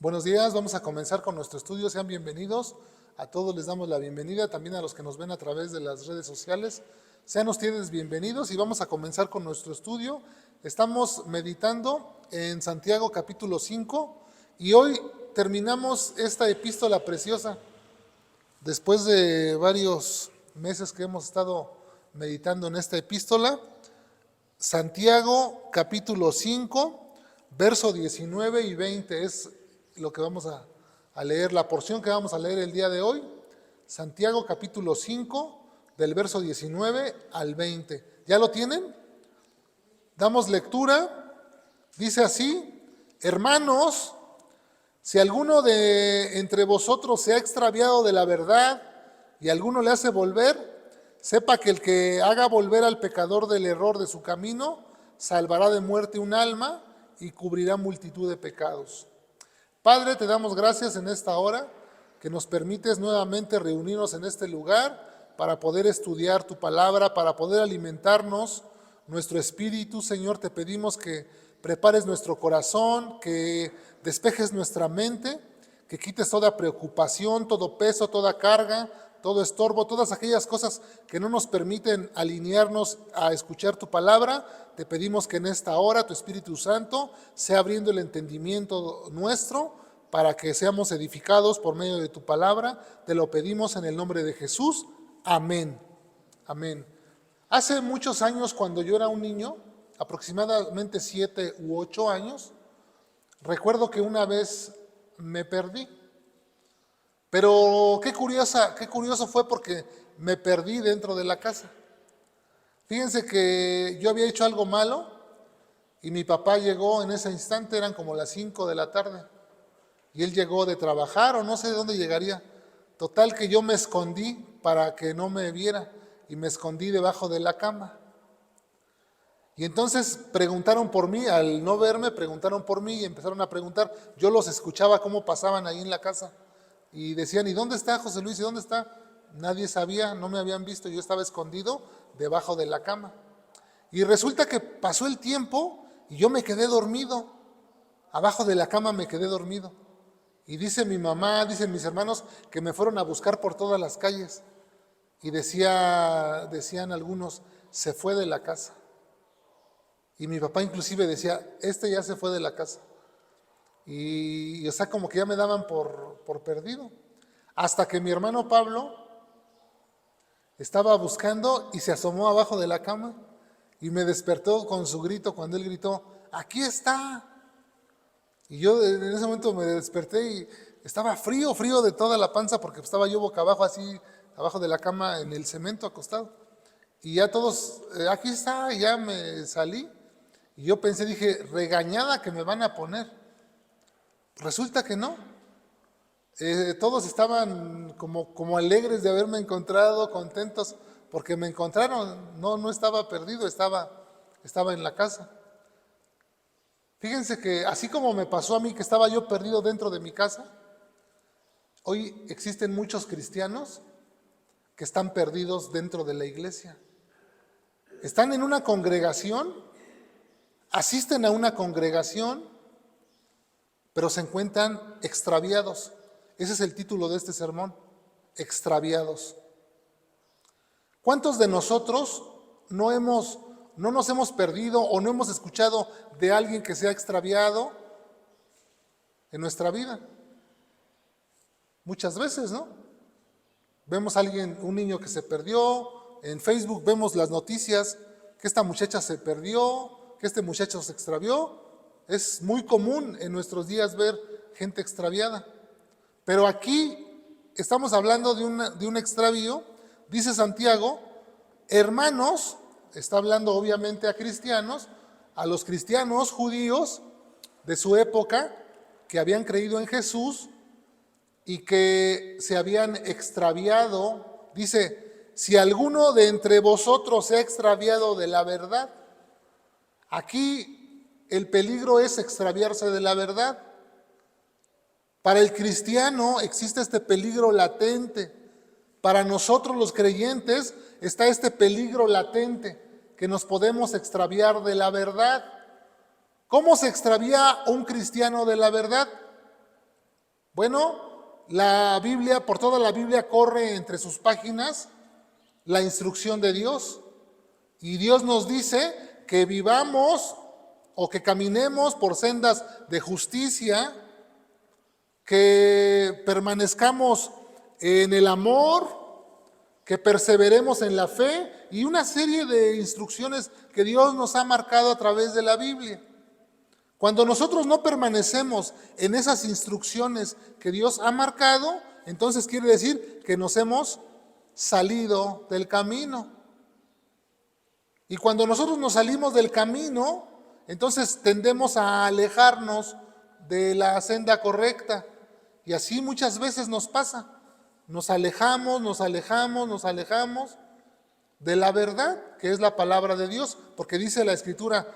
Buenos días, vamos a comenzar con nuestro estudio. Sean bienvenidos. A todos les damos la bienvenida, también a los que nos ven a través de las redes sociales. Sean ustedes bienvenidos y vamos a comenzar con nuestro estudio. Estamos meditando en Santiago capítulo 5 y hoy terminamos esta epístola preciosa. Después de varios meses que hemos estado meditando en esta epístola, Santiago capítulo 5, verso 19 y 20 es lo que vamos a leer, la porción que vamos a leer el día de hoy. Santiago capítulo 5, del verso 19 al 20. ¿Ya lo tienen? Damos lectura. Dice así: hermanos, si alguno de entre vosotros se ha extraviado de la verdad y alguno le hace volver, sepa que el que haga volver al pecador del error de su camino, salvará de muerte un alma y cubrirá multitud de pecados. Padre, te damos gracias en esta hora que nos permites nuevamente reunirnos en este lugar para poder estudiar tu palabra, para poder alimentarnos nuestro espíritu. Señor, te pedimos que prepares nuestro corazón, que despejes nuestra mente, que quites toda preocupación, todo peso, toda carga, todo estorbo, todas aquellas cosas que no nos permiten alinearnos a escuchar tu palabra. Te pedimos que en esta hora tu Espíritu Santo sea abriendo el entendimiento nuestro para que seamos edificados por medio de tu palabra. Te lo pedimos en el nombre de Jesús. Amén. Amén. Hace muchos años, cuando yo era un niño, aproximadamente 7 u 8 años, recuerdo que una vez me perdí. Pero qué curioso fue porque me perdí dentro de la casa. Fíjense que yo había hecho algo malo y mi papá llegó en ese instante, eran como las 5 de la tarde. Y él llegó de trabajar o no sé de dónde llegaría. Total que yo me escondí para que no me viera y me escondí debajo de la cama. Y entonces preguntaron por mí, al no verme preguntaron por mí y empezaron a preguntar. Yo los escuchaba cómo pasaban ahí en la casa. Y decían, ¿y dónde está José Luis? ¿Y dónde está? Nadie sabía, no me habían visto, yo estaba escondido debajo de la cama. Y resulta que pasó el tiempo y yo me quedé dormido. Abajo de la cama me quedé dormido. Y dice mi mamá, dicen mis hermanos, que me fueron a buscar por todas las calles. Y decían algunos, se fue de la casa. Y mi papá inclusive decía, ya se fue de la casa. Y o sea, como que ya me daban por perdido. Hasta que mi hermano Pablo estaba buscando y se asomó abajo de la cama y me despertó con su grito cuando él gritó, ¡aquí está! Y yo en ese momento me desperté y estaba frío de toda la panza porque estaba yo boca abajo así, abajo de la cama en el cemento acostado. Y ya todos, aquí está, y ya me salí. Y yo pensé, dije, regañada que me van a poner. Resulta que no. Todos estaban como alegres de haberme encontrado, contentos, porque me encontraron. No estaba perdido, estaba en la casa. Fíjense que así como me pasó a mí que estaba yo perdido dentro de mi casa, hoy existen muchos cristianos que están perdidos dentro de la iglesia. Están en una congregación, asisten a una congregación, pero se encuentran extraviados. Ese es el título de este sermón, extraviados. ¿Cuántos de nosotros no nos hemos perdido o no hemos escuchado de alguien que se ha extraviado en nuestra vida? Muchas veces, ¿no? Vemos a alguien, un niño que se perdió, en Facebook vemos las noticias que esta muchacha se perdió, que este muchacho se extravió. Es muy común en nuestros días ver gente extraviada. Pero aquí estamos hablando de un extravío. Dice Santiago, hermanos, está hablando obviamente a cristianos, a los cristianos judíos de su época que habían creído en Jesús y que se habían extraviado. Dice, si alguno de entre vosotros se ha extraviado de la verdad. Aquí el peligro es extraviarse de la verdad. Para el cristiano existe este peligro latente. Para nosotros los creyentes está este peligro latente, que nos podemos extraviar de la verdad. ¿Cómo se extravía un cristiano de la verdad? Bueno, la Biblia, por toda la Biblia corre entre sus páginas la instrucción de Dios. Y Dios nos dice que vivamos o que caminemos por sendas de justicia, que permanezcamos en el amor, que perseveremos en la fe y una serie de instrucciones que Dios nos ha marcado a través de la Biblia. Cuando nosotros no permanecemos en esas instrucciones que Dios ha marcado, entonces quiere decir que nos hemos salido del camino. Y cuando nosotros nos salimos del camino, entonces tendemos a alejarnos de la senda correcta. Y así muchas veces nos pasa. Nos alejamos de la verdad, que es la palabra de Dios, porque dice la Escritura,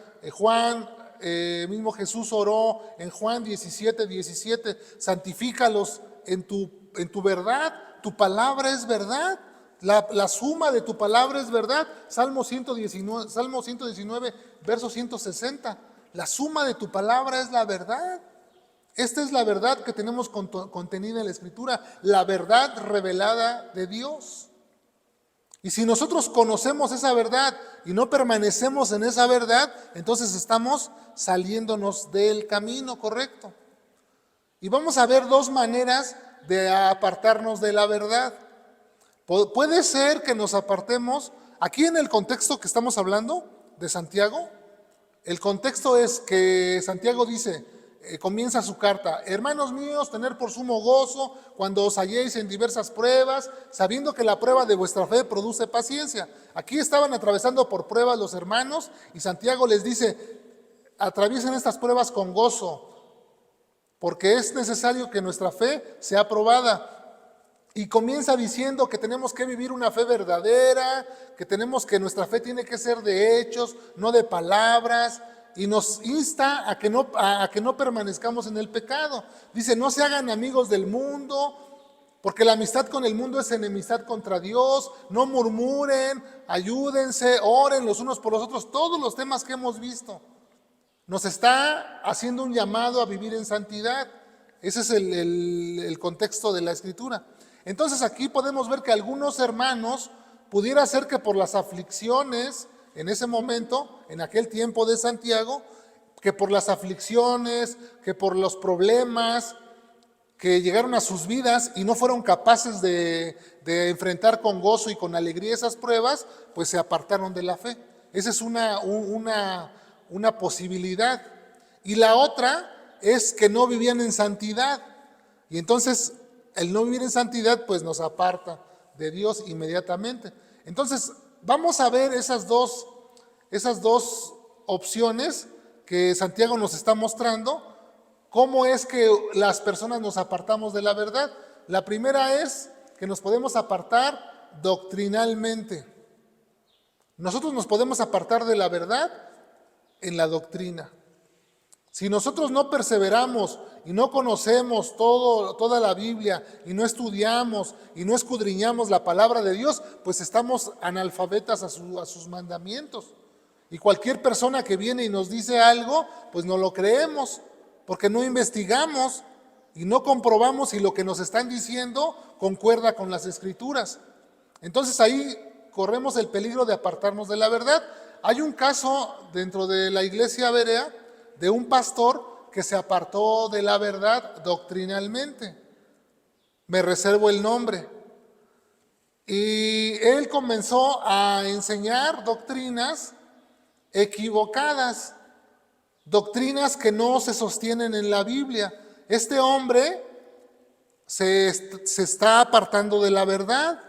mismo Jesús oró en Juan 17:17, santifícalos en tu verdad, tu palabra es verdad, la suma de tu palabra es verdad. Salmo 119, verso 160, la suma de tu palabra es la verdad. Esta es la verdad que tenemos contenida en la Escritura, la verdad revelada de Dios. Y si nosotros conocemos esa verdad y no permanecemos en esa verdad, entonces estamos saliéndonos del camino correcto. Y vamos a ver dos maneras de apartarnos de la verdad. Puede ser que nos apartemos, aquí en el contexto que estamos hablando de Santiago, el contexto es que Santiago dice, comienza su carta, hermanos míos, tener por sumo gozo cuando os halléis en diversas pruebas, sabiendo que la prueba de vuestra fe produce paciencia. Aquí estaban atravesando por pruebas los hermanos y Santiago les dice, atraviesen estas pruebas con gozo, porque es necesario que nuestra fe sea probada. Y comienza diciendo que tenemos que vivir una fe verdadera, que nuestra fe tiene que ser de hechos, no de palabras. Y nos insta a que no permanezcamos en el pecado. Dice, no se hagan amigos del mundo, porque la amistad con el mundo es enemistad contra Dios. No murmuren, ayúdense, oren los unos por los otros. Todos los temas que hemos visto. Nos está haciendo un llamado a vivir en santidad. Ese es el contexto de la Escritura. Entonces aquí podemos ver que algunos hermanos, pudiera ser que por las aflicciones, en ese momento, en aquel tiempo de Santiago, que por las aflicciones, que por los problemas que llegaron a sus vidas y no fueron capaces de enfrentar con gozo y con alegría esas pruebas, pues se apartaron de la fe. Esa es una posibilidad. Y la otra es que no vivían en santidad. Y entonces el no vivir en santidad pues nos aparta de Dios inmediatamente. Entonces vamos a ver esas dos opciones que Santiago nos está mostrando, cómo es que las personas nos apartamos de la verdad. La primera es que nos podemos apartar doctrinalmente. Nosotros nos podemos apartar de la verdad en la doctrina. Si nosotros no perseveramos y no conocemos toda la Biblia y no estudiamos y no escudriñamos la palabra de Dios, pues estamos analfabetas a sus mandamientos. Y cualquier persona que viene y nos dice algo, pues no lo creemos, porque no investigamos y no comprobamos si lo que nos están diciendo concuerda con las Escrituras. Entonces ahí corremos el peligro de apartarnos de la verdad. Hay un caso dentro de la iglesia berea de un pastor que se apartó de la verdad doctrinalmente. Me reservo el nombre. Y él comenzó a enseñar doctrinas equivocadas, doctrinas que no se sostienen en la Biblia. Este hombre se está apartando de la verdad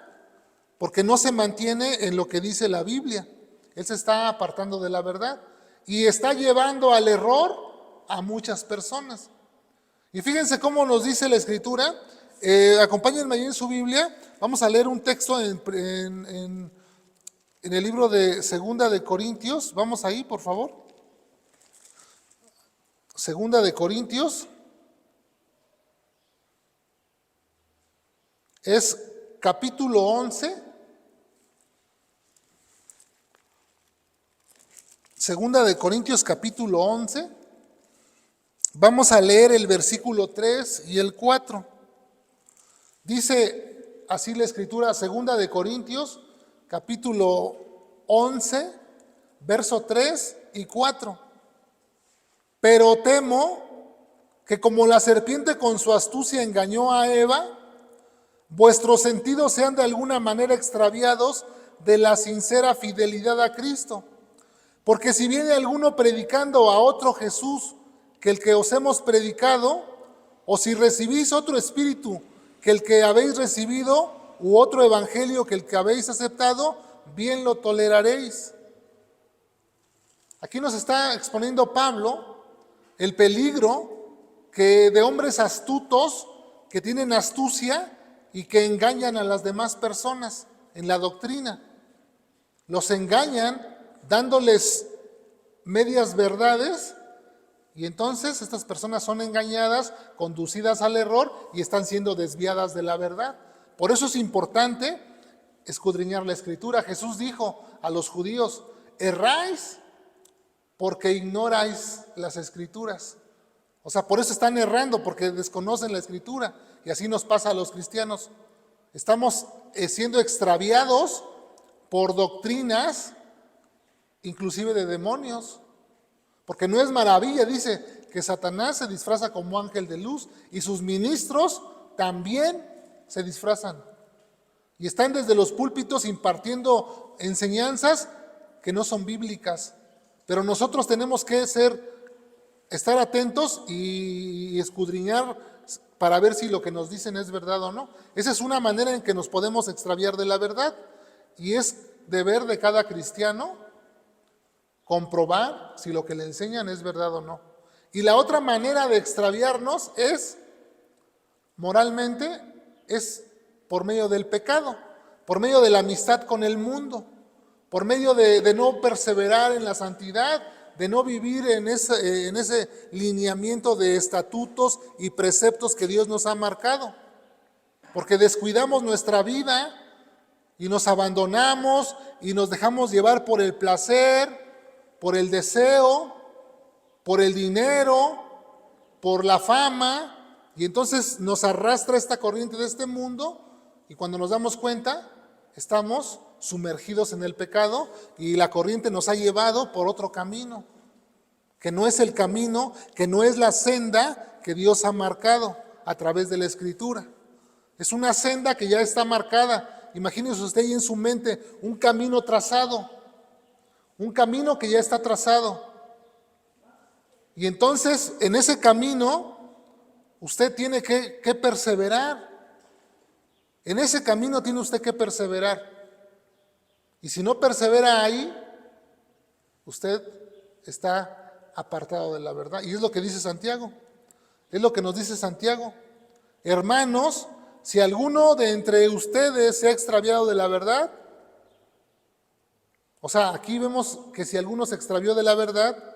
porque no se mantiene en lo que dice la Biblia. Él se está apartando de la verdad y está llevando al error a muchas personas. Y fíjense cómo nos dice la Escritura. Acompáñenme ahí en su Biblia. Vamos a leer un texto en el libro de Segunda de Corintios. Vamos ahí, por favor. Segunda de Corintios. Es capítulo 11. Segunda de Corintios capítulo 11. Vamos a leer el versículo 3 y el 4. Dice así la Escritura, 2 Corintios, capítulo 11, verso 3 y 4. Pero temo que como la serpiente con su astucia engañó a Eva, vuestros sentidos sean de alguna manera extraviados de la sincera fidelidad a Cristo. Porque si viene alguno predicando a otro Jesús que el que os hemos predicado, o si recibís otro espíritu que el que habéis recibido, u otro evangelio que el que habéis aceptado, bien lo toleraréis. Aquí nos está exponiendo Pablo el peligro que de hombres astutos que tienen astucia y que engañan a las demás personas en la doctrina. Los engañan dándoles medias verdades y entonces estas personas son engañadas, conducidas al error y están siendo desviadas de la verdad. Por eso es importante escudriñar la Escritura. Jesús dijo a los judíos, erráis porque ignoráis las Escrituras. O sea, por eso están errando, porque desconocen la Escritura. Y así nos pasa a los cristianos. Estamos siendo extraviados por doctrinas, inclusive de demonios. Porque no es maravilla, dice, que Satanás se disfraza como ángel de luz y sus ministros también se disfrazan. Y están desde los púlpitos impartiendo enseñanzas que no son bíblicas. Pero nosotros tenemos que estar atentos y escudriñar para ver si lo que nos dicen es verdad o no. Esa es una manera en que nos podemos extraviar de la verdad. Y es deber de cada cristiano comprobar si lo que le enseñan es verdad o no. Y la otra manera de extraviarnos es, moralmente, es por medio del pecado, por medio de la amistad con el mundo, por medio de no perseverar en la santidad, de no vivir en ese lineamiento de estatutos y preceptos que Dios nos ha marcado. Porque descuidamos nuestra vida y nos abandonamos y nos dejamos llevar por el placer, por el deseo, por el dinero, por la fama, y entonces nos arrastra esta corriente de este mundo y cuando nos damos cuenta estamos sumergidos en el pecado y la corriente nos ha llevado por otro camino, que no es el camino, que no es la senda que Dios ha marcado a través de la Escritura. Es una senda que ya está marcada. Imagínese usted ahí en su mente un camino trazado, un camino que ya está trazado. Y entonces en ese camino usted tiene que perseverar. En ese camino tiene usted que perseverar. Y si no persevera ahí, usted está apartado de la verdad. Y es lo que dice Santiago. Es lo que nos dice Santiago. Hermanos, si alguno de entre ustedes se ha extraviado de la verdad, o sea, aquí vemos que si alguno se extravió de la verdad,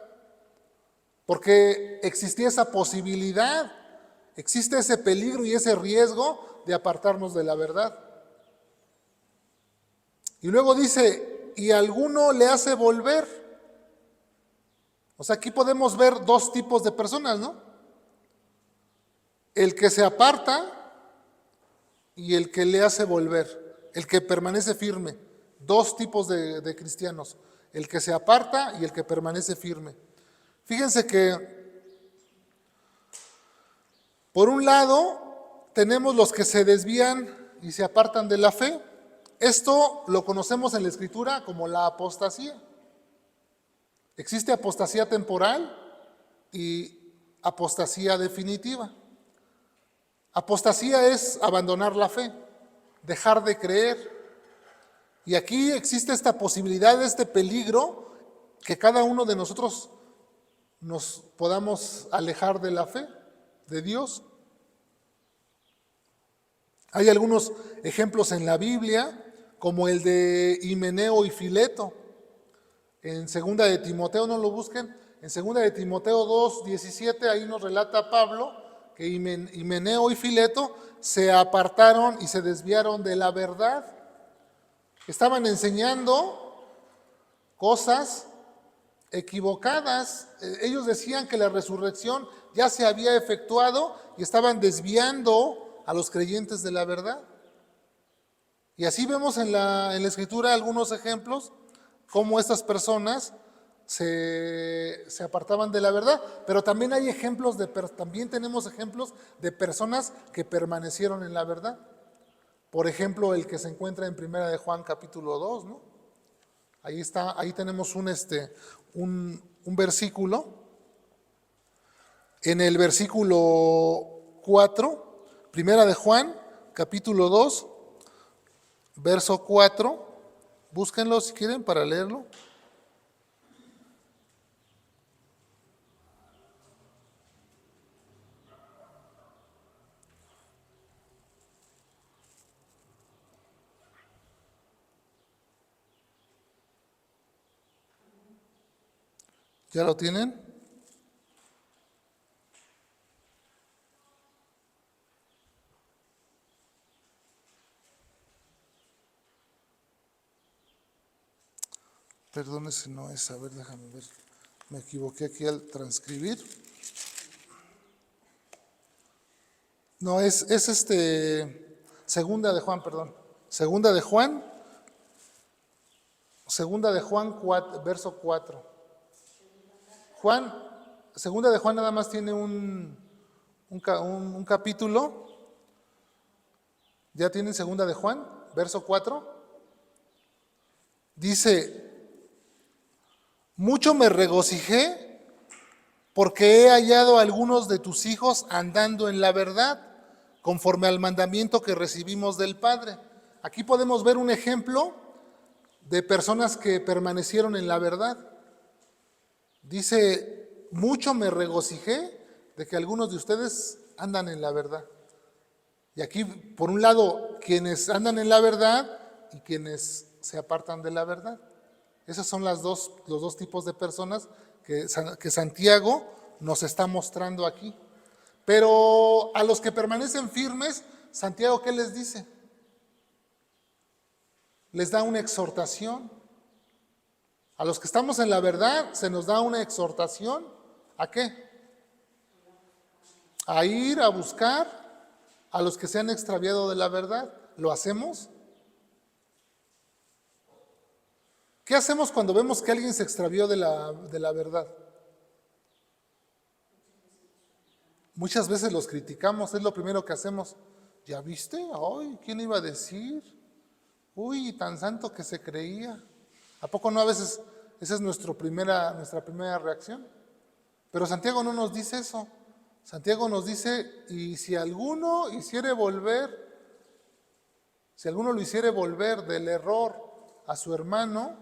porque existía esa posibilidad, existe ese peligro y ese riesgo de apartarnos de la verdad. Y luego dice, y alguno le hace volver. O sea, aquí podemos ver dos tipos de personas, ¿no? El que se aparta y el que le hace volver, el que permanece firme. Dos tipos de cristianos, el que se aparta y el que permanece firme. Fíjense que, por un lado, tenemos los que se desvían y se apartan de la fe. Esto lo conocemos en la Escritura como la apostasía. Existe apostasía temporal y apostasía definitiva. Apostasía es abandonar la fe, dejar de creer. Y aquí existe esta posibilidad, este peligro, que cada uno de nosotros nos podamos alejar de la fe de Dios. Hay algunos ejemplos en la Biblia, como el de Himeneo y Fileto. En 2 de Timoteo, no lo busquen, en 2 de Timoteo 2:17, ahí nos relata Pablo que Himeneo y Fileto se apartaron y se desviaron de la verdad. Estaban enseñando cosas equivocadas. Ellos decían que la resurrección ya se había efectuado y estaban desviando a los creyentes de la verdad. Y así vemos en la Escritura algunos ejemplos cómo estas personas se apartaban de la verdad, pero también hay ejemplos también tenemos ejemplos de personas que permanecieron en la verdad. Por ejemplo, el que se encuentra en Primera de Juan capítulo 2, ¿no? Ahí está, ahí tenemos un versículo. En el versículo 4, Primera de Juan capítulo 2, verso 4, búsquenlo si quieren para leerlo. ¿Ya lo tienen? Perdón, ese no es, a ver, déjame ver. Me equivoqué aquí al transcribir. No, es Segunda de Juan, perdón. Segunda de Juan 4, verso 4. Segunda de Juan nada más tiene un capítulo. ¿Ya tienen Segunda de Juan, verso 4? Dice: mucho me regocijé porque he hallado a algunos de tus hijos andando en la verdad, conforme al mandamiento que recibimos del Padre. Aquí podemos ver un ejemplo de personas que permanecieron en la verdad. Dice: mucho me regocijé de que algunos de ustedes andan en la verdad. Y aquí, por un lado, quienes andan en la verdad y quienes se apartan de la verdad. Esos son los dos tipos de personas que Santiago nos está mostrando aquí. Pero a los que permanecen firmes, Santiago, ¿qué les dice? Les da una exhortación. A los que estamos en la verdad se nos da una exhortación. ¿A qué? A ir a buscar a los que se han extraviado de la verdad. ¿Lo hacemos? ¿Qué hacemos cuando vemos que alguien se extravió de la verdad? Muchas veces los criticamos, es lo primero que hacemos. ¿Ya viste? Ay, ¿quién iba a decir? Uy, tan santo que se creía. ¿A poco no a veces esa es nuestra primera reacción? Pero Santiago no nos dice eso. Santiago nos dice: y si alguno lo hiciere volver del error a su hermano,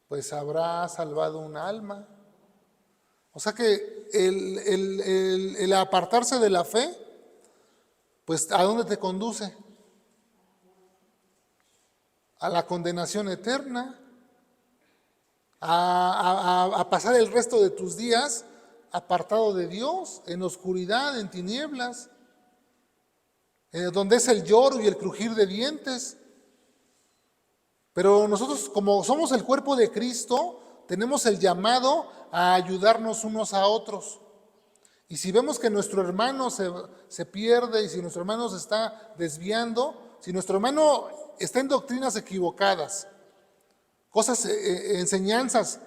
pues habrá salvado un alma. O sea que el apartarse de la fe, pues ¿a dónde te conduce? A la condenación eterna, a pasar el resto de tus días apartado de Dios, en oscuridad, en tinieblas, donde es el lloro y el crujir de dientes. Pero nosotros, como somos el cuerpo de Cristo, tenemos el llamado a ayudarnos unos a otros. Y si vemos que nuestro hermano se pierde, y si nuestro hermano se está desviando, si nuestro hermano está en doctrinas equivocadas, enseñanzas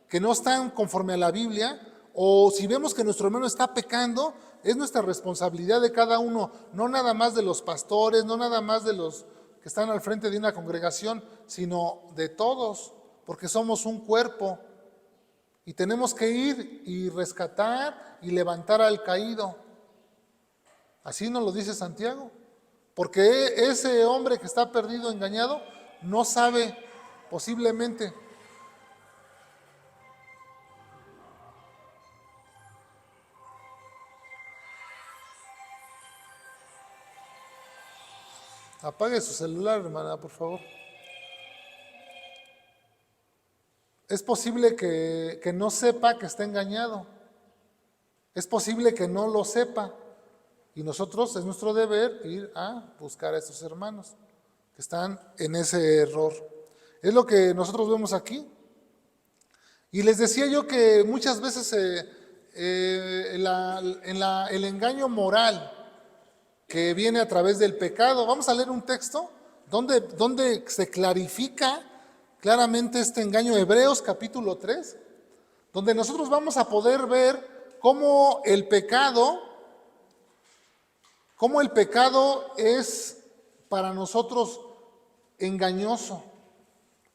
que no están conforme a la Biblia, o si vemos que nuestro hermano está pecando, es nuestra responsabilidad de cada uno, no nada más de los pastores, no nada más de los que están al frente de una congregación, sino de todos, porque somos un cuerpo y tenemos que ir y rescatar y levantar al caído. Así nos lo dice Santiago, porque ese hombre que está perdido, engañado, no sabe posiblemente. Apague su celular, hermana, por favor. Es posible que no sepa que está engañado. Es posible que no lo sepa. Y nosotros, es nuestro deber ir a buscar a estos hermanos que están en ese error. Es lo que nosotros vemos aquí. Y les decía yo que muchas veces el engaño moral que viene a través del pecado, vamos a leer un texto donde se clarifica claramente este engaño, Hebreos capítulo 3, donde nosotros vamos a poder ver cómo el pecado es para nosotros engañoso.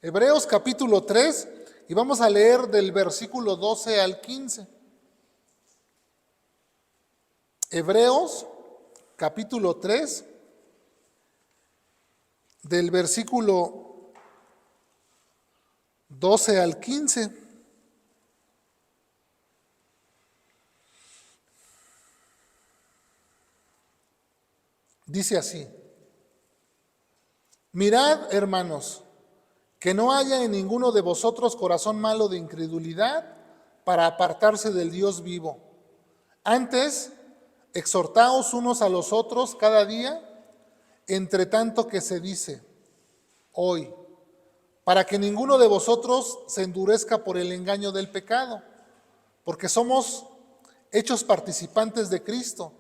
Hebreos capítulo 3, y vamos a leer del versículo 12 al 15. Hebreos capítulo 3, del versículo 12 al 15. Dice así: mirad, hermanos, que no haya en ninguno de vosotros corazón malo de incredulidad para apartarse del Dios vivo. Antes, exhortaos unos a los otros cada día, entre tanto que se dice hoy, para que ninguno de vosotros se endurezca por el engaño del pecado, porque somos hechos participantes de Cristo,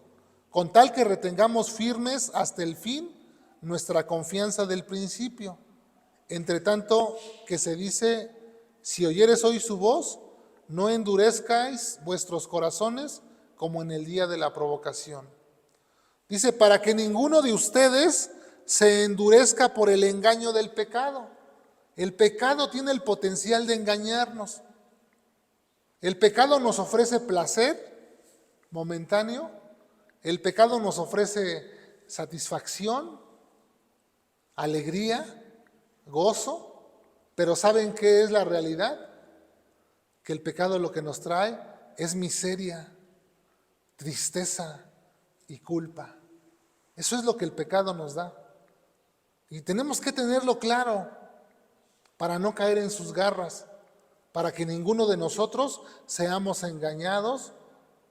con tal que retengamos firmes hasta el fin nuestra confianza del principio. Entre tanto que se dice, si oyeres hoy su voz, no endurezcáis vuestros corazones como en el día de la provocación. Dice, para que ninguno de ustedes se endurezca por el engaño del pecado. El pecado tiene el potencial de engañarnos. El pecado nos ofrece placer momentáneo. El pecado nos ofrece satisfacción, alegría, gozo. Pero ¿saben qué es la realidad? Que el pecado lo que nos trae es miseria, tristeza y culpa. Eso es lo que el pecado nos da. Y tenemos que tenerlo claro para no caer en sus garras, para que ninguno de nosotros seamos engañados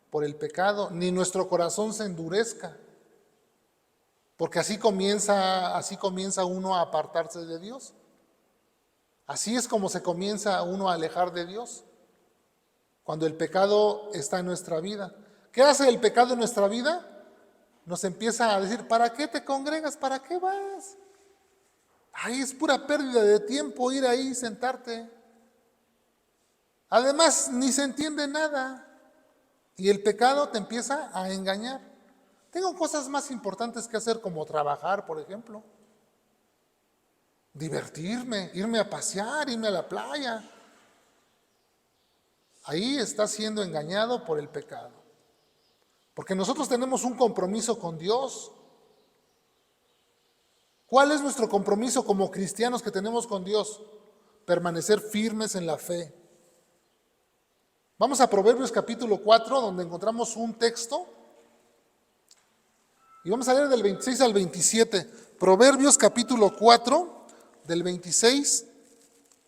por el pecado, ni nuestro corazón se endurezca. Porque así comienza uno a apartarse de Dios. Así es como se comienza uno a alejar de Dios, cuando el pecado está en nuestra vida. ¿Qué hace el pecado en nuestra vida? Nos empieza a decir, ¿para qué te congregas? ¿Para qué vas? Ay, es pura pérdida de tiempo ir ahí y sentarte. Además, ni se entiende nada. Y el pecado te empieza a engañar. Tengo cosas más importantes que hacer, como trabajar, por ejemplo. Divertirme, irme a pasear, irme a la playa. Ahí estás siendo engañado por el pecado. Porque nosotros tenemos un compromiso con Dios. ¿Cuál es nuestro compromiso como cristianos que tenemos con Dios? Permanecer firmes en la fe. Vamos a Proverbios capítulo 4, donde encontramos un texto. Y vamos a leer del 26 al 27. Proverbios capítulo 4, del 26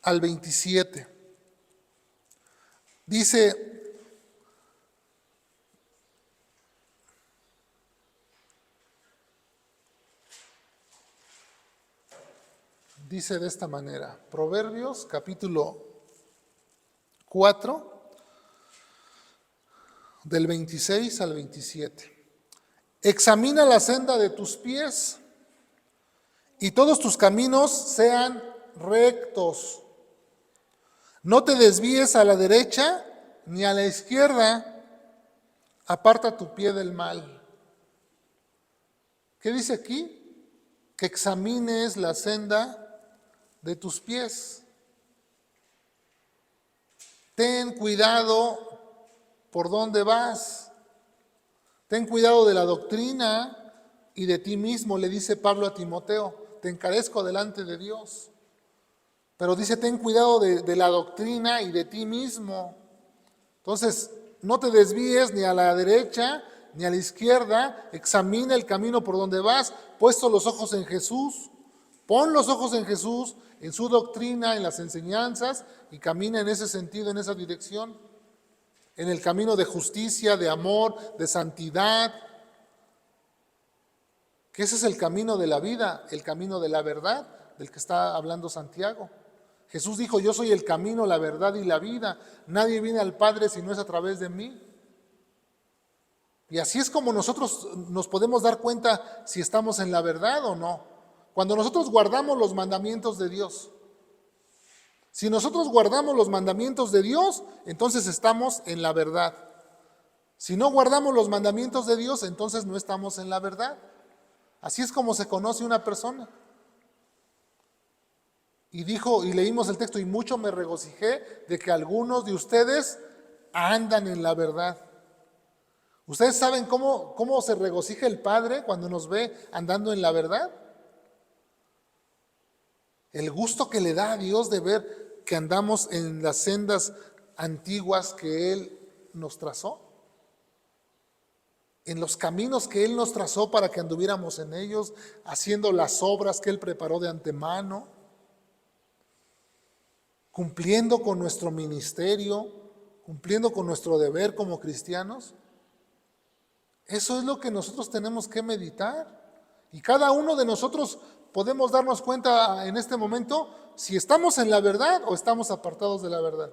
al 27. Dice de esta manera, Proverbios capítulo 4, del 26 al 27. Examina la senda de tus pies y todos tus caminos sean rectos. No te desvíes a la derecha ni a la izquierda, aparta tu pie del mal. ¿Qué dice aquí? Que examines la senda de tus pies. Ten cuidado por dónde vas. Ten cuidado de la doctrina y de ti mismo, le dice Pablo a Timoteo. Te encarezco delante de Dios. Pero dice, ten cuidado de la doctrina y de ti mismo. Entonces, no te desvíes ni a la derecha ni a la izquierda. Examina el camino por donde vas, puesto los ojos en Jesús. Pon los ojos en Jesús, en su doctrina, en las enseñanzas, y camina en ese sentido, en esa dirección. En el camino de justicia, de amor, de santidad. Que ese es el camino de la vida, el camino de la verdad, del que está hablando Santiago. Jesús dijo, yo soy el camino, la verdad y la vida. Nadie viene al Padre si no es a través de mí. Y así es como nosotros nos podemos dar cuenta si estamos en la verdad o no. Cuando nosotros guardamos los mandamientos de Dios. Si nosotros guardamos los mandamientos de Dios, entonces estamos en la verdad. Si no guardamos los mandamientos de Dios, entonces no estamos en la verdad. Así es como se conoce una persona. Y dijo, y leímos el texto, y mucho me regocijé de que algunos de ustedes andan en la verdad. ¿Ustedes saben cómo se regocija el Padre cuando nos ve andando en la verdad? El gusto que le da a Dios de ver que andamos en las sendas antiguas que Él nos trazó. En los caminos que Él nos trazó para que anduviéramos en ellos, haciendo las obras que Él preparó de antemano, cumpliendo con nuestro ministerio, cumpliendo con nuestro deber como cristianos. Eso es lo que nosotros tenemos que meditar. Y cada uno de nosotros podemos darnos cuenta en este momento si estamos en la verdad o estamos apartados de la verdad.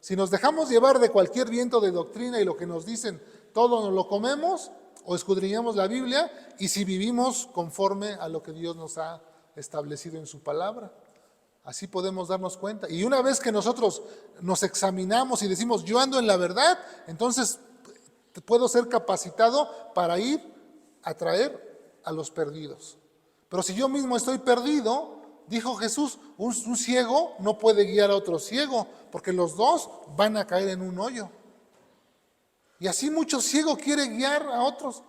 Si nos dejamos llevar de cualquier viento de doctrina y lo que nos dicen, todo nos lo comemos, o escudriñamos la Biblia, y si vivimos conforme a lo que Dios nos ha establecido en su palabra. Así podemos darnos cuenta. Y una vez que nosotros nos examinamos y decimos, yo ando en la verdad, entonces puedo ser capacitado para ir a traer a los perdidos. Pero si yo mismo estoy perdido, dijo Jesús, un ciego no puede guiar a otro ciego, porque los dos van a caer en un hoyo. Y así muchos ciegos quieren guiar a otros.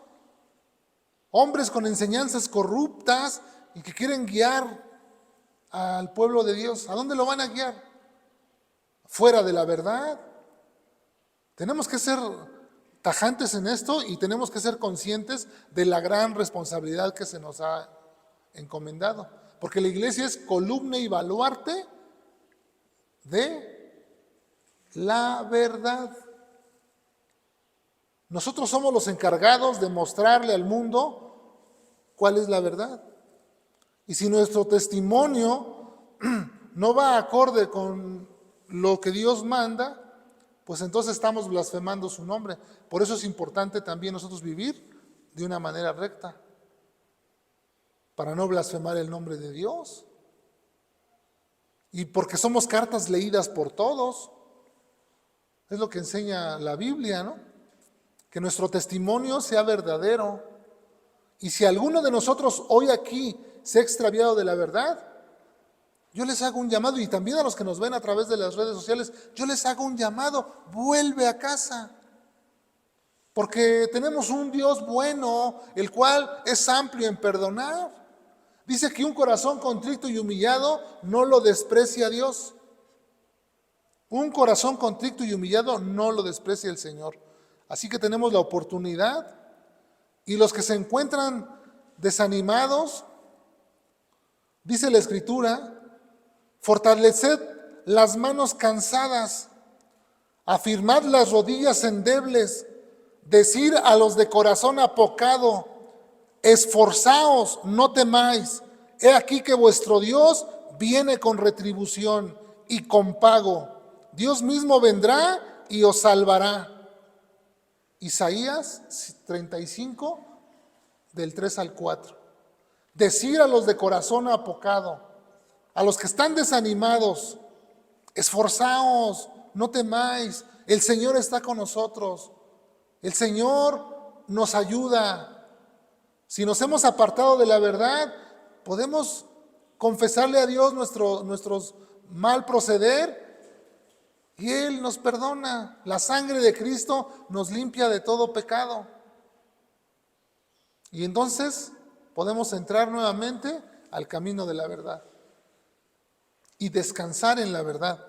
Hombres con enseñanzas corruptas y que quieren guiar al pueblo de Dios. ¿A dónde lo van a guiar? Fuera de la verdad. Tenemos que ser tajantes en esto y tenemos que ser conscientes de la gran responsabilidad que se nos ha encomendado. Porque la iglesia es columna y baluarte de la verdad. Nosotros somos los encargados de mostrarle al mundo cuál es la verdad. Y si nuestro testimonio no va acorde con lo que Dios manda, pues entonces estamos blasfemando su nombre. Por eso es importante también nosotros vivir de una manera recta, para no blasfemar el nombre de Dios. Y porque somos cartas leídas por todos. Es lo que enseña la Biblia, ¿no? Que nuestro testimonio sea verdadero. Y si alguno de nosotros hoy aquí se ha extraviado de la verdad, yo les hago un llamado, y también a los que nos ven a través de las redes sociales, yo les hago un llamado, vuelve a casa. Porque tenemos un Dios bueno, el cual es amplio en perdonar. Dice que un corazón contrito y humillado no lo desprecia Dios. Un corazón contrito y humillado no lo desprecia el Señor. Así que tenemos la oportunidad, y los que se encuentran desanimados, dice la Escritura, fortaleced las manos cansadas, afirmad las rodillas endebles, decir a los de corazón apocado, esforzaos, no temáis, he aquí que vuestro Dios viene con retribución y con pago. Dios mismo vendrá y os salvará. Isaías 35, del 3 al 4. Decir a los de corazón apocado, a los que están desanimados, esforzaos, no temáis, el Señor está con nosotros, el Señor nos ayuda. Si nos hemos apartado de la verdad, podemos confesarle a Dios nuestros mal proceder, y Él nos perdona. La sangre de Cristo nos limpia de todo pecado. Y entonces podemos entrar nuevamente al camino de la verdad y descansar en la verdad.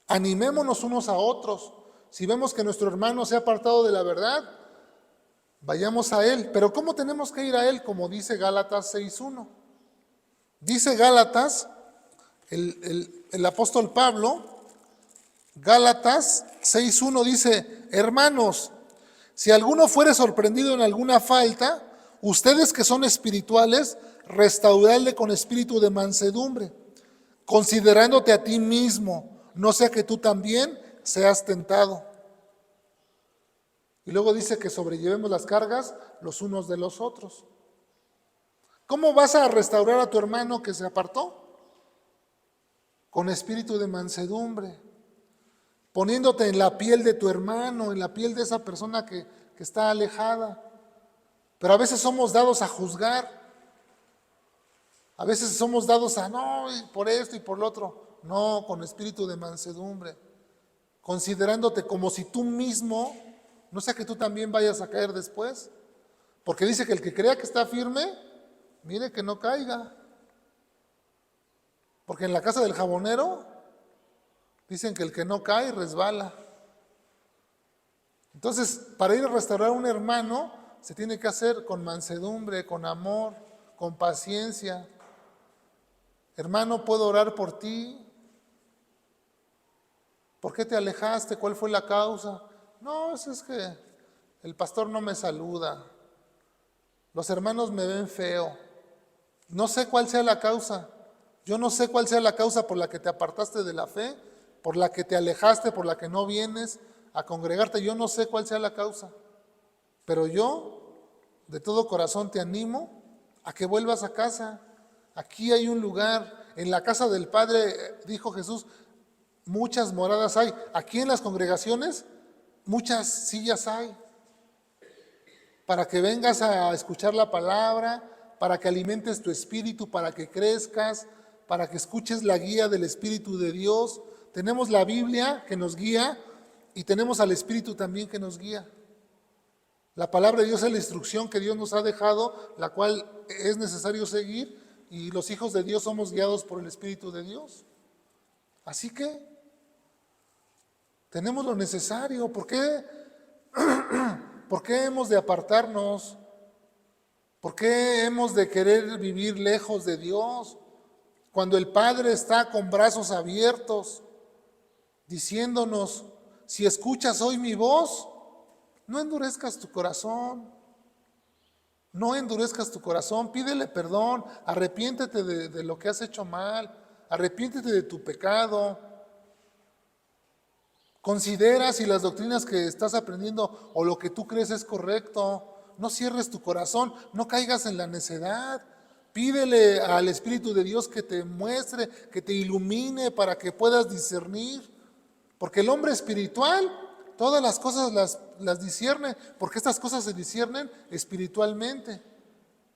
Animémonos unos a otros. Si vemos que nuestro hermano se ha apartado de la verdad, vayamos a Él. Pero ¿cómo tenemos que ir a Él? Como dice Gálatas 6:1. Dice Gálatas, el apóstol Pablo, Gálatas 6:1 dice, hermanos, si alguno fuere sorprendido en alguna falta, ustedes que son espirituales, restauradle con espíritu de mansedumbre, considerándote a ti mismo, no sea que tú también seas tentado. Y luego dice que sobrellevemos las cargas los unos de los otros. ¿Cómo vas a restaurar a tu hermano que se apartó? Con espíritu de mansedumbre, poniéndote en la piel de tu hermano, en la piel de esa persona que está alejada. Pero a veces somos dados a juzgar, a veces somos dados a no, y por esto y por lo otro. No, con espíritu de mansedumbre, considerándote como si tú mismo, no sea que tú también vayas a caer después. Porque dice que el que crea que está firme, mire que no caiga. Porque en la casa del jabonero dicen que el que no cae resbala. Entonces, para ir a restaurar a un hermano, se tiene que hacer con mansedumbre, con amor, con paciencia. Hermano, ¿puedo orar por ti? ¿Por qué te alejaste? ¿Cuál fue la causa? No, es que el pastor no me saluda. Los hermanos me ven feo. No sé cuál sea la causa. Yo no sé cuál sea la causa por la que te apartaste de la fe, por la que te alejaste, por la que no vienes a congregarte. Yo no sé cuál sea la causa. Pero yo, de todo corazón, te animo a que vuelvas a casa. Aquí hay un lugar. En la casa del Padre, dijo Jesús, muchas moradas hay. Aquí en las congregaciones, muchas sillas hay. Para que vengas a escuchar la palabra, para que alimentes tu espíritu, para que crezcas, para que escuches la guía del Espíritu de Dios. Tenemos la Biblia que nos guía y tenemos al Espíritu también que nos guía. La palabra de Dios es la instrucción que Dios nos ha dejado, la cual es necesario seguir, y los hijos de Dios somos guiados por el Espíritu de Dios. Así que tenemos lo necesario. ¿Por qué hemos de apartarnos? ¿Por qué hemos de querer vivir lejos de Dios? Cuando el Padre está con brazos abiertos, diciéndonos, si escuchas hoy mi voz, no endurezcas tu corazón. No endurezcas tu corazón, pídele perdón, arrepiéntete de lo que has hecho mal, arrepiéntete de tu pecado. Considera si las doctrinas que estás aprendiendo o lo que tú crees es correcto. No cierres tu corazón, no caigas en la necedad. Pídele al Espíritu de Dios que te muestre, que te ilumine para que puedas discernir. Porque el hombre espiritual todas las cosas las discierne, porque estas cosas se disciernen espiritualmente.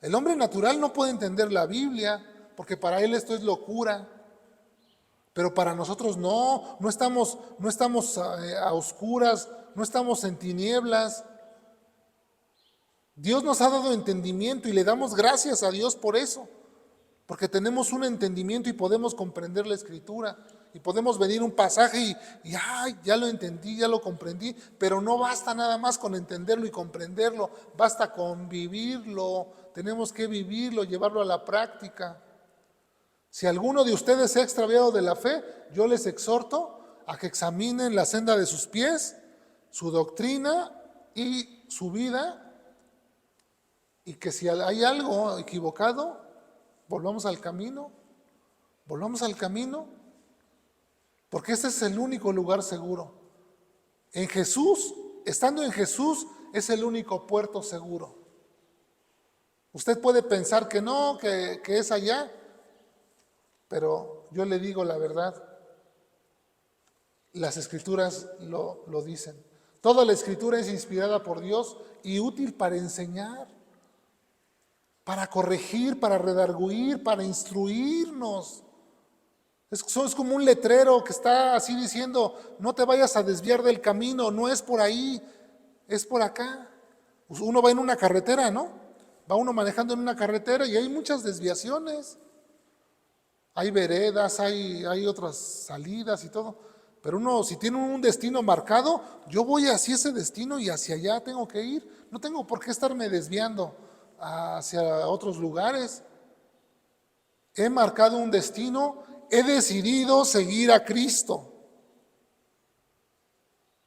El hombre natural no puede entender la Biblia, porque para él esto es locura. Pero para nosotros no estamos a oscuras, no estamos en tinieblas. Dios nos ha dado entendimiento y le damos gracias a Dios por eso, porque tenemos un entendimiento y podemos comprender la Escritura. Y podemos venir un pasaje y ay, ya lo entendí, ya lo comprendí, pero no basta nada más con entenderlo y comprenderlo, basta con vivirlo, tenemos que vivirlo, llevarlo a la práctica. Si alguno de ustedes se ha extraviado de la fe, yo les exhorto a que examinen la senda de sus pies, su doctrina y su vida, y que si hay algo equivocado, volvamos al camino, porque este es el único lugar seguro. En Jesús, estando en Jesús, es el único puerto seguro. Usted puede pensar que no, que es allá, pero yo le digo la verdad. Las Escrituras lo dicen. Toda la Escritura es inspirada por Dios y útil para enseñar, para corregir, para redarguir, para instruirnos. Es como un letrero que está así diciendo, no te vayas a desviar del camino, no es por ahí, es por acá. Uno va en una carretera, ¿no? Va uno manejando en una carretera y hay muchas desviaciones. Hay veredas, hay otras salidas y todo. Pero uno, si tiene un destino marcado, yo voy hacia ese destino y hacia allá tengo que ir. No tengo por qué estarme desviando hacia otros lugares. He marcado un destino, he decidido seguir a Cristo.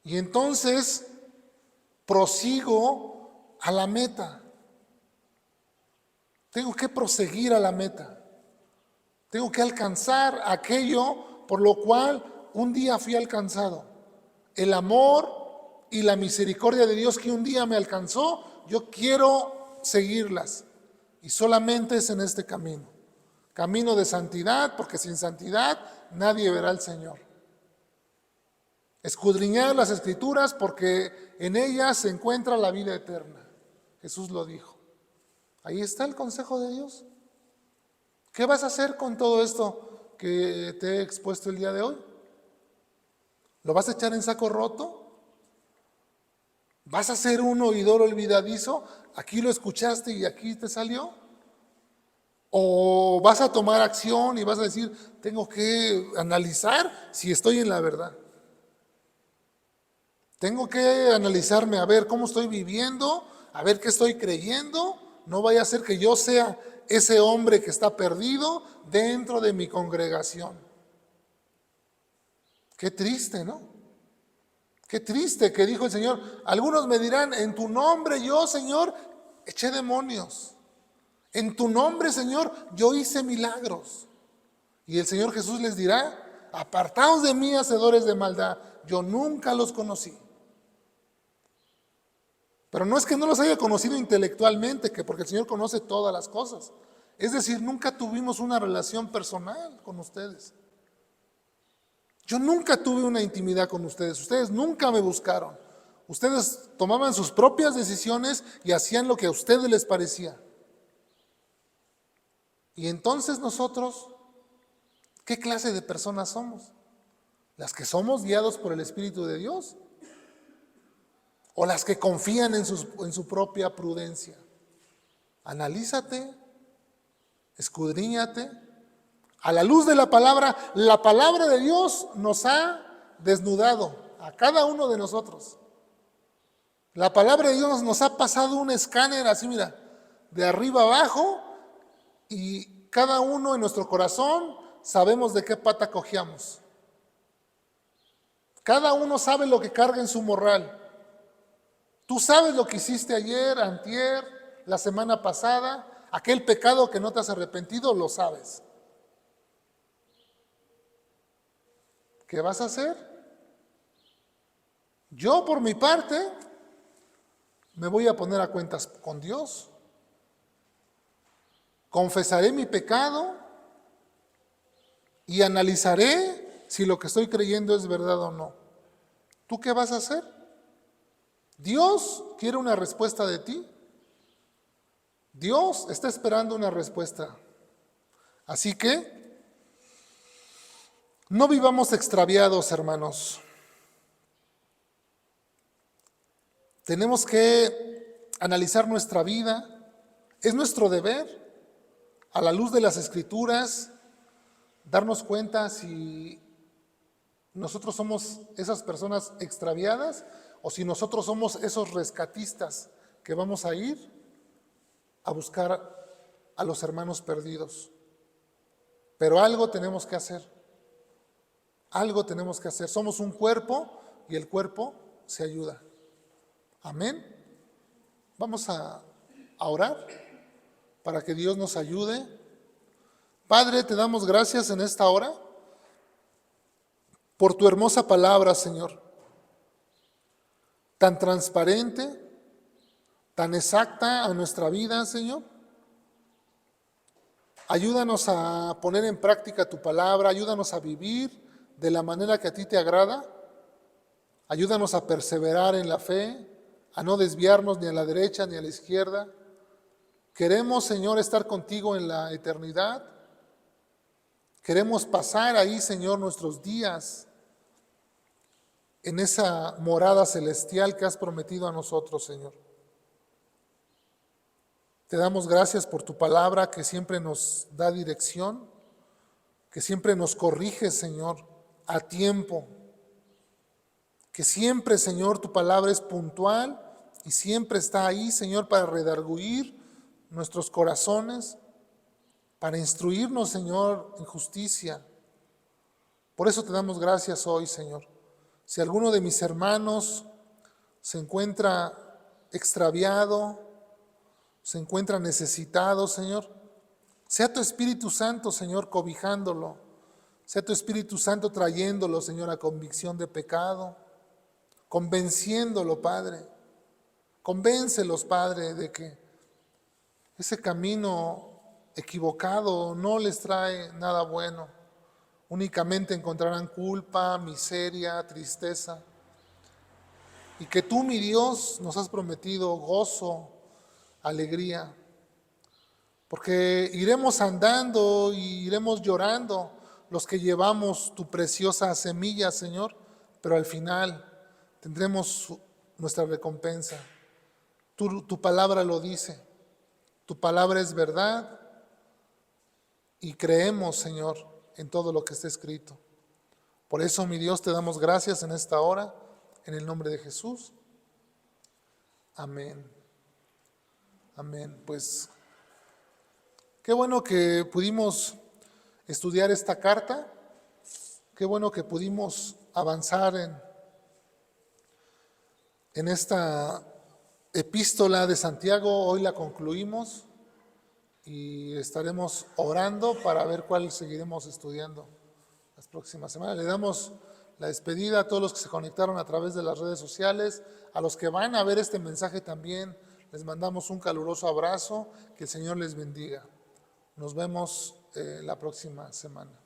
Y entonces prosigo a la meta. Tengo que proseguir a la meta. Tengo que alcanzar aquello por lo cual un día fui alcanzado. El amor y la misericordia de Dios que un día me alcanzó, yo quiero seguirlas. Y solamente es en este camino. Camino de santidad, porque sin santidad nadie verá al Señor. Escudriñar las Escrituras, porque en ellas se encuentra la vida eterna. Jesús lo dijo. Ahí está el consejo de Dios. ¿Qué vas a hacer con todo esto que te he expuesto el día de hoy? ¿Lo vas a echar en saco roto? ¿Vas a ser un oidor olvidadizo? ¿Aquí lo escuchaste y aquí te salió? ¿O vas a tomar acción y vas a decir, tengo que analizar si estoy en la verdad? Tengo que analizarme, a ver cómo estoy viviendo, a ver qué estoy creyendo. No vaya a ser que yo sea ese hombre que está perdido dentro de mi congregación. Qué triste, ¿no? Qué triste que dijo el Señor. Algunos me dirán, en tu nombre yo, Señor, eché demonios. En tu nombre, Señor, yo hice milagros. Y el Señor Jesús les dirá, apartaos de mí, hacedores de maldad, yo nunca los conocí. Pero no es que no los haya conocido intelectualmente, que porque el Señor conoce todas las cosas. Es decir, nunca tuvimos una relación personal con ustedes. Yo nunca tuve una intimidad con ustedes. Ustedes nunca me buscaron. Ustedes tomaban sus propias decisiones y hacían lo que a ustedes les parecía. Y entonces nosotros, ¿qué clase de personas somos? ¿Las que somos guiados por el Espíritu de Dios? ¿O las que confían en su propia prudencia? Analízate, escudriñate. A la luz de la palabra de Dios nos ha desnudado a cada uno de nosotros. La palabra de Dios nos ha pasado un escáner así, mira, de arriba abajo, y cada uno en nuestro corazón sabemos de qué pata cojeamos. Cada uno sabe lo que carga en su morral. Tú sabes lo que hiciste ayer, antier, la semana pasada, aquel pecado que no te has arrepentido, lo sabes. ¿Qué vas a hacer? Yo, por mi parte, me voy a poner a cuentas con Dios. Confesaré mi pecado y analizaré si lo que estoy creyendo es verdad o no. ¿Tú qué vas a hacer? Dios quiere una respuesta de ti. Dios está esperando una respuesta. Así que no vivamos extraviados, hermanos. Tenemos que analizar nuestra vida. Es nuestro deber, a la luz de las Escrituras, darnos cuenta si nosotros somos esas personas extraviadas o si nosotros somos esos rescatistas que vamos a ir a buscar a los hermanos perdidos. Pero algo tenemos que hacer. Algo tenemos que hacer. Somos un cuerpo y el cuerpo se ayuda. Amén. Vamos a orar para que Dios nos ayude. Padre, te damos gracias en esta hora por tu hermosa palabra, Señor. Tan transparente, tan exacta a nuestra vida, Señor. Ayúdanos a poner en práctica tu palabra, ayúdanos a vivir de la manera que a ti te agrada. Ayúdanos a perseverar en la fe, a no desviarnos ni a la derecha ni a la izquierda. Queremos, Señor, estar contigo en la eternidad. Queremos pasar ahí, Señor, nuestros días en esa morada celestial que has prometido a nosotros, Señor. Te damos gracias por tu palabra que siempre nos da dirección, que siempre nos corrige, Señor, a tiempo. Que siempre, Señor, tu palabra es puntual y siempre está ahí, Señor, para redarguir nuestros corazones, para instruirnos, Señor, en justicia. Por eso te damos gracias hoy, Señor. Si alguno de mis hermanos se encuentra extraviado, se encuentra necesitado, Señor, Sea tu Espíritu Santo, Señor, cobijándolo. Sea tu Espíritu Santo trayéndolo, Señor, a convicción de pecado. Convenciéndolo, Padre. Convéncelos, Padre, de que ese camino equivocado no les trae nada bueno. Únicamente encontrarán culpa, miseria, tristeza. Y que tú, mi Dios, nos has prometido gozo, alegría. Porque iremos andando y iremos llorando los que llevamos tu preciosa semilla, Señor, pero al final tendremos nuestra recompensa. Tu palabra lo dice, tu palabra es verdad y creemos, Señor, en todo lo que está escrito. Por eso, mi Dios, te damos gracias en esta hora, en el nombre de Jesús. Amén. Amén. Pues qué bueno que pudimos estudiar esta carta, qué bueno que pudimos avanzar en esta epístola de Santiago. Hoy la concluimos y estaremos orando para ver cuál seguiremos estudiando las próximas semanas. Le damos la despedida a todos los que se conectaron a través de las redes sociales, a los que van a ver este mensaje también, les mandamos un caluroso abrazo, que el Señor les bendiga. Nos vemos la próxima semana.